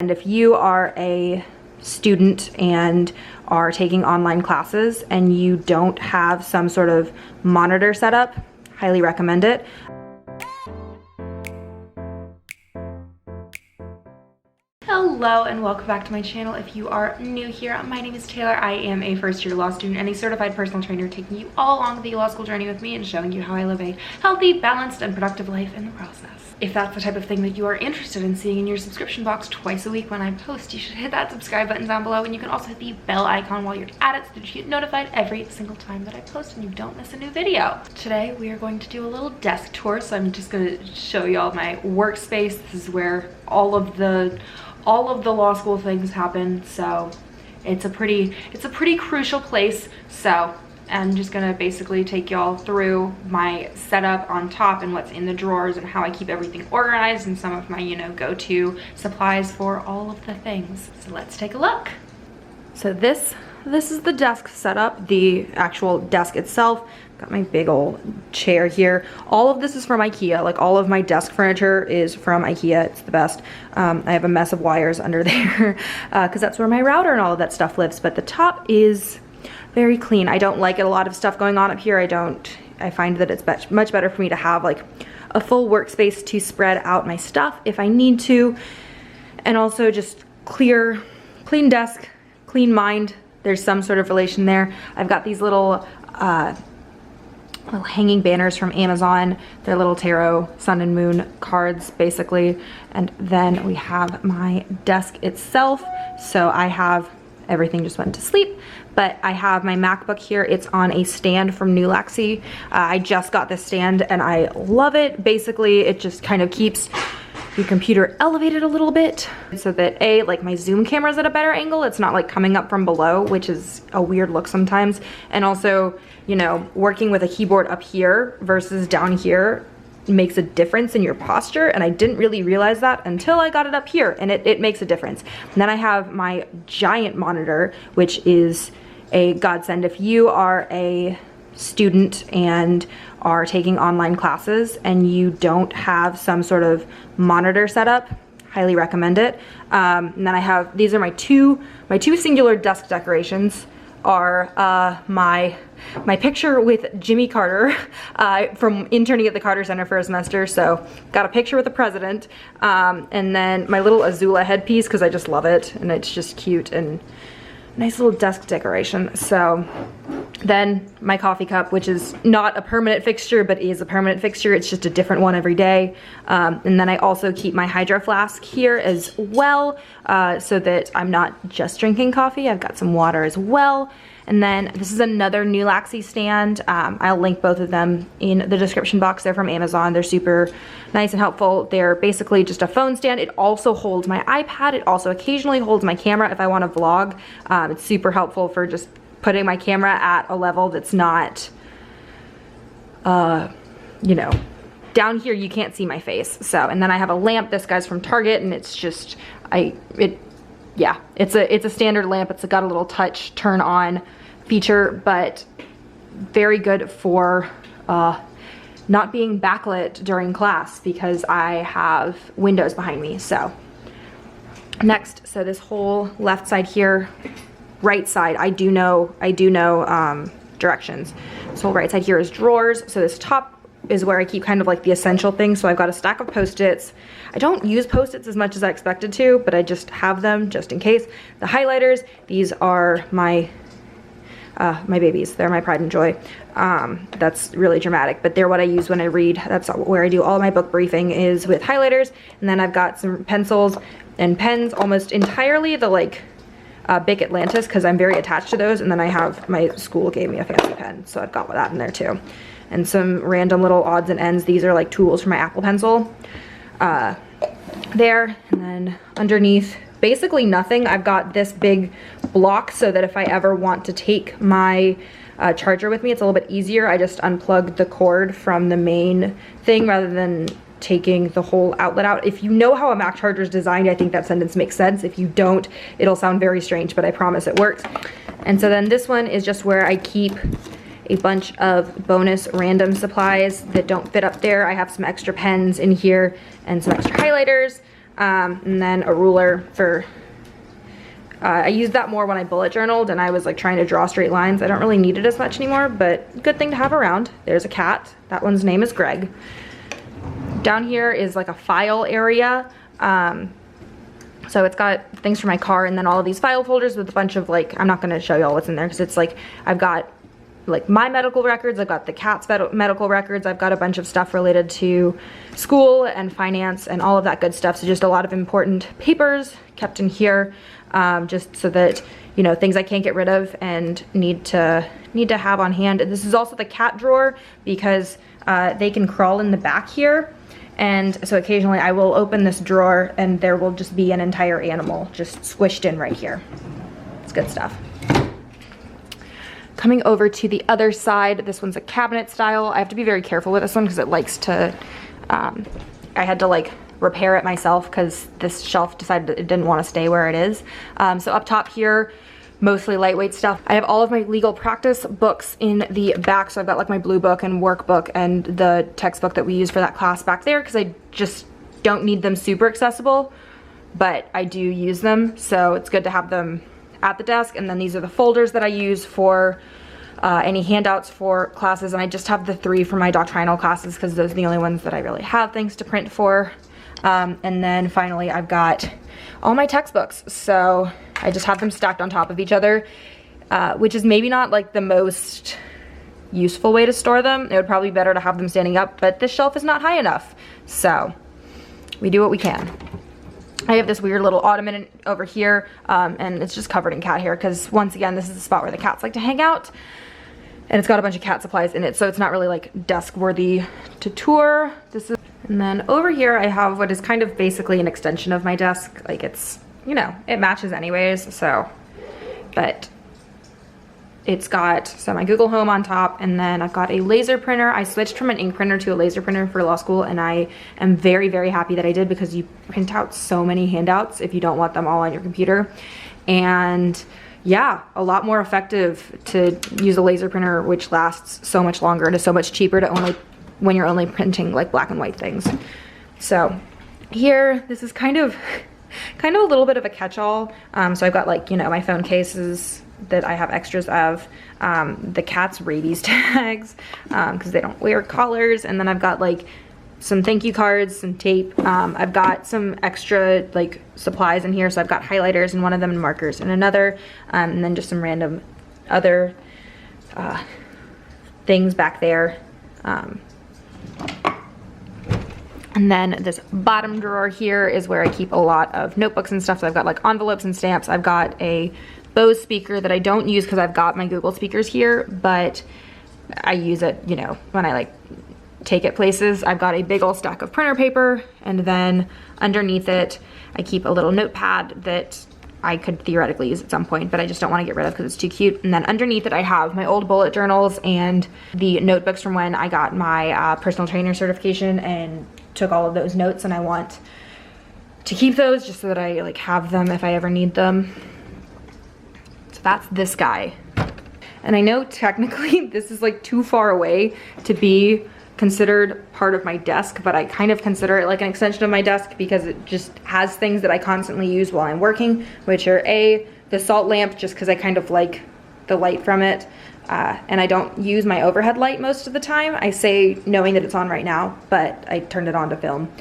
And if you are a student and are taking online classes and you don't have some sort of monitor setup, highly recommend it. Hello and welcome back to my channel. If you are new here, my name is Taylor. I am a first-year law student and a certified personal trainer, taking you all along the law school journey with me and showing you how I live a healthy, balanced, and productive life in the process. If that's the type of thing that you are interested in seeing in your subscription box twice a week when I post, you should hit that subscribe button down below, and you can also hit the bell icon while you're at it so that you get notified every single time that I post and you don't miss a new video. Today we are going to do a little desk tour, so I'm just going to show you all my workspace. This is where all of the law school things happen, so it's a pretty crucial place. So I'm just gonna basically take y'all through my setup on top and what's in the drawers and how I keep everything organized and some of my, go-to supplies for all of the things. So let's take a look. So this is the desk setup, the actual desk itself. Got my big old chair here. All of this is from IKEA. Like, all of my desk furniture is from IKEA. It's the best. I have a mess of wires under there because that's where my router and all of that stuff lives. But the top is very clean. I don't like a lot of stuff going on up here. I find that it's much better for me to have like a full workspace to spread out my stuff if I need to. And also just clean desk, clean mind. There's some sort of relation there. I've got these little hanging banners from Amazon. They're little tarot sun and moon cards basically. And then we have my desk itself. So I have, everything just went to sleep, but I have my MacBook here. It's on a stand from New Lexi. I just got this stand and I love it. Basically, it just kind of keeps your computer elevated a little bit so that like my Zoom camera's at a better angle. It's not like coming up from below, which is a weird look sometimes. And also, working with a keyboard up here versus down here makes a difference in your posture, and I didn't really realize that until I got it up here, and it makes a difference. And then I have my giant monitor, which is a godsend. If you are a student and are taking online classes and you don't have some sort of monitor setup, highly recommend it. And then I have, these are my two singular desk decorations are my picture with Jimmy Carter from interning at the Carter Center for a semester. So got a picture with the president, and then my little Azula headpiece because I just love it and it's just cute and nice little desk decoration. So then my coffee cup, which is not a permanent fixture but is a permanent fixture. It's just a different one every day. And then I also keep my hydro flask here as well, so that I'm not just drinking coffee. I've got some water as well. And then this is another New Lexi stand. I'll link both of them in the description box. They're from Amazon. They're super nice and helpful. They're basically just a phone stand. It also holds my iPad. It also occasionally holds my camera if I want to vlog. It's super helpful for just putting my camera at a level that's not, down here you can't see my face. So, and then I have a lamp. This guy's from Target, and it's just, it's a standard lamp. It's got a little touch turn on feature, but very good for not being backlit during class because I have windows behind me. So next, so this whole left side here, right side, I do know directions. This whole right side here is drawers. So this top is where I keep kind of like the essential things. So I've got a stack of Post-its. I don't use Post-its as much as I expected to, but I just have them just in case. The highlighters, these are my babies. They're my pride and joy. That's really dramatic, but they're what I use when I read. That's where I do all my book briefing, is with highlighters. And then I've got some pencils and pens, almost entirely the Bic Atlantis, because I'm very attached to those. And then I have, my school gave me a fancy pen, so I've got that in there too. And some random little odds and ends. These are like tools for my Apple Pencil there. And then underneath, basically nothing. I've got this big block so that if I ever want to take my charger with me, it's a little bit easier. I just unplug the cord from the main thing rather than taking the whole outlet out. If you know how a Mac charger is designed, I think that sentence makes sense. If you don't, it'll sound very strange, but I promise it works. And so then this one is just where I keep a bunch of bonus random supplies that don't fit up there. I have some extra pens in here and some extra highlighters. and then a ruler for, I used that more when I bullet journaled and I was like trying to draw straight lines. I don't really need it as much anymore, but good thing to have around. There's a cat. That one's name is Greg. Down here is like a file area. So it's got things for my car and then all of these file folders with a bunch of like, I'm not gonna show you all what's in there because it's like, I've got like my medical records, I've got the cat's medical records, I've got a bunch of stuff related to school and finance and all of that good stuff. So just a lot of important papers kept in here, just so that, you know, things I can't get rid of and need to have on hand. This is also the cat drawer because they can crawl in the back here. And so occasionally I will open this drawer and there will just be an entire animal just squished in right here. It's good stuff. Coming over to the other side, this one's a cabinet style. I have to be very careful with this one because it likes to, I had to like repair it myself because this shelf decided it didn't want to stay where it is. So up top here, mostly lightweight stuff. I have all of my legal practice books in the back. So I've got like my blue book and workbook and the textbook that we use for that class back there because I just don't need them super accessible, but I do use them. So it's good to have them at the desk. And then these are the folders that I use for any handouts for classes. And I just have the 3 for my doctrinal classes because those are the only ones that I really have things to print for. And then finally I've got all my textbooks. So I just have them stacked on top of each other, which is maybe not like the most useful way to store them. It would probably be better to have them standing up, but this shelf is not high enough. So we do what we can. I have this weird little ottoman over here, and it's just covered in cat hair because once again, this is the spot where the cats like to hang out. And it's got a bunch of cat supplies in it, so it's not really like desk worthy to tour. And then over here I have what is kind of basically an extension of my desk. Like it's, you know, it matches anyways, so, but it's got, so my Google Home on top, and then I've got a laser printer. I switched from an ink printer to a laser printer for law school, and I am very, very happy that I did because you print out so many handouts if you don't want them all on your computer. And yeah, a lot more effective to use a laser printer, which lasts so much longer and is so much cheaper to only, when you're only printing like black and white things. So here, this is kind of a little bit of a catch-all. So I've got like, you know, my phone cases that I have extras of, the cat's rabies tags, because they don't wear collars, and then I've got like some thank you cards, some tape. I've got some extra like supplies in here, so I've got highlighters in one of them and markers in another, and then just some random other things back there. And then this bottom drawer here is where I keep a lot of notebooks and stuff. So I've got like envelopes and stamps. I've got a Bose speaker that I don't use because I've got my Google speakers here, but I use it, you know, when I like take it places. I've got a big old stack of printer paper, and then underneath it, I keep a little notepad that I could theoretically use at some point, but I just don't want to get rid of because it's too cute. And then underneath it, I have my old bullet journals and the notebooks from when I got my personal trainer certification and took all of those notes, and I want to keep those just so that I like have them if I ever need them. So that's this guy. And I know technically this is like too far away to be considered part of my desk, but I kind of consider it like an extension of my desk because it just has things that I constantly use while I'm working, which are the salt lamp, just because I kind of like the light from it, and I don't use my overhead light most of the time. I say knowing that it's on right now, but I turned it on to film.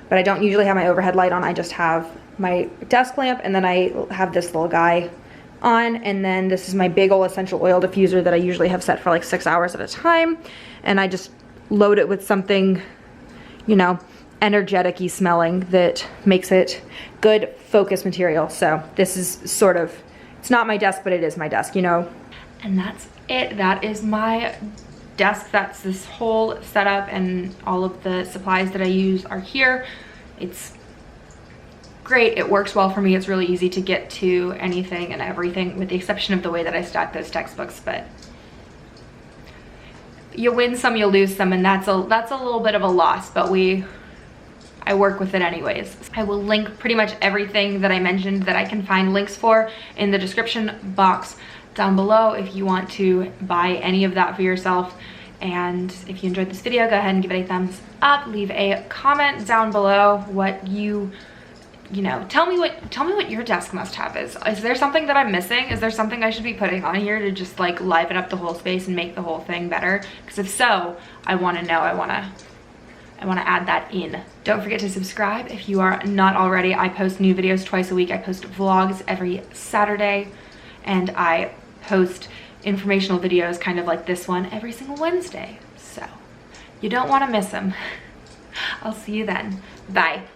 But I don't usually have my overhead light on. I just have my desk lamp, and then I have this little guy on, and then this is my big old essential oil diffuser that I usually have set for like 6 hours at a time, and I just load it with something, you know, energetic-y smelling that makes it good focus material. So this is sort of, it's not my desk, but it is my desk, you know. And that's it. That is my desk. That's this whole setup, and all of the supplies that I use are here. It's great. It works well for me. It's really easy to get to anything and everything, with the exception of the way that I stack those textbooks, but you win some, you lose some, and that's a little bit of a loss, but I work with it anyways. I will link pretty much everything that I mentioned that I can find links for in the description box down below if you want to buy any of that for yourself. And if you enjoyed this video, go ahead and give it a thumbs up, leave a comment down below what you you know, tell me what your desk must-have is. Is there something that I'm missing? Is there something I should be putting on here to just like liven up the whole space and make the whole thing better? Because if so, I want to know. I want to add that in. Don't forget to subscribe if you are not already. I post new videos twice a week. I post vlogs every Saturday, and I post informational videos kind of like this one every single Wednesday. So you don't want to miss them. I'll see you then. Bye.